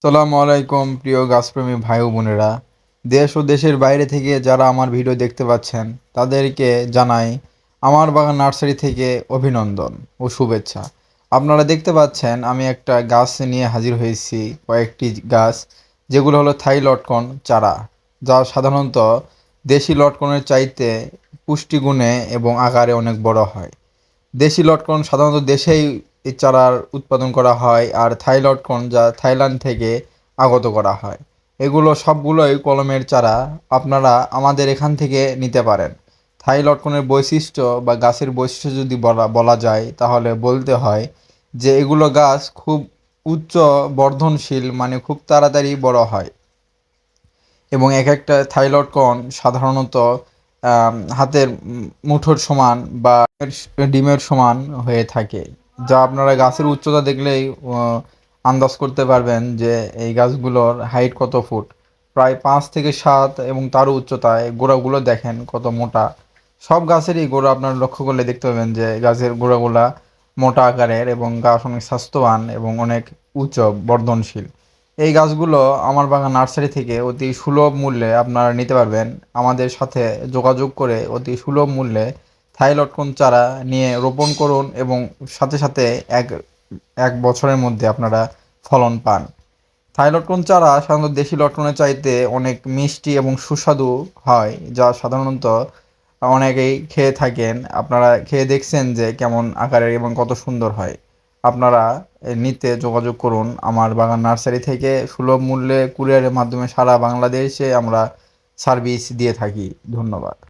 আসসালামু আলাইকুম প্রিয় গাছপ্রেমী ভাই ও বোনেরা। দেশ ও দেশের বাইরে থেকে যারা আমার ভিডিও দেখতে পাচ্ছেন তাদেরকে জানাই আমার বাগান নার্সারি থেকে অভিনন্দন ও শুভেচ্ছা। আপনারা দেখতে পাচ্ছেন আমি একটা গাছ নিয়ে হাজির হয়েছি, কয়েকটি গাছ যেগুলো হলো থাই লটকন চারা, যা সাধারণত দেশি লটকনের চাইতে পুষ্টিগুণে এবং আকারে অনেক বড় হয়। দেশি লটকন সাধারণত দেশেই এই চারার উৎপাদন করা হয়, আর থাই লটকন যা থাইল্যান্ড থেকে আগত করা হয়। এগুলো সবগুলোই কলমের চারা, আপনারা আমাদের এখান থেকে নিতে পারেন। থাই লটকনের বৈশিষ্ট্য বা গাছের বৈশিষ্ট্য যদি বলা বলা যায় তাহলে বলতে হয় যে এগুলো গাছ খুব উচ্চ বর্ধনশীল, মানে খুব তাড়াতাড়ি বড় হয়। এবং এক একটা থাইরয়েড কোন সাধারণত হাতের মুঠোর সমান বা ডিমের সমান হয়ে থাকে, যা আপনারা গাছের উচ্চতা দেখলেই আন্দাজ করতে পারবেন যে এই গাছগুলোর হাইট কত ফুট। প্রায় 5 থেকে 7, এবং তারও উচ্চতায় গোড়াগুলো দেখেন কত মোটা। সব গাছেরই গোড়া আপনারা লক্ষ্য করলে দেখতে পাবেন যে গাছের গোড়াগুলা মোটা আকারের, এবং গাছ অনেক স্বাস্থ্যবান এবং অনেক উচ্চ বর্ধনশীল। এই গাছগুলো আমার বাগান নার্সারি থেকে অতি সুলভ মূল্যে আপনারা নিতে পারবেন। আমাদের সাথে যোগাযোগ করে অতি সুলভ মূল্যে থাই লটকন চারা নিয়ে রোপণ করুন, এবং সাথে সাথে এক এক বছরের মধ্যে আপনারা ফলন পান। থাই লটকন চারা সাধারণত দেশি লটকনের চাইতে অনেক মিষ্টি এবং সুস্বাদু হয়, যা সাধারণত অনেকেই খেয়ে থাকেন। আপনারা খেয়ে দেখছেন যে কেমন আকারের এবং কত সুন্দর হয়। আপনারা নিতে যোগাযোগ করুন আমার বাগান নার্সারি থেকে। সুলভ মূল্যে কুরিয়ারের মাধ্যমে সারা বাংলাদেশে আমরা সার্ভিস দিয়ে থাকি। ধন্যবাদ।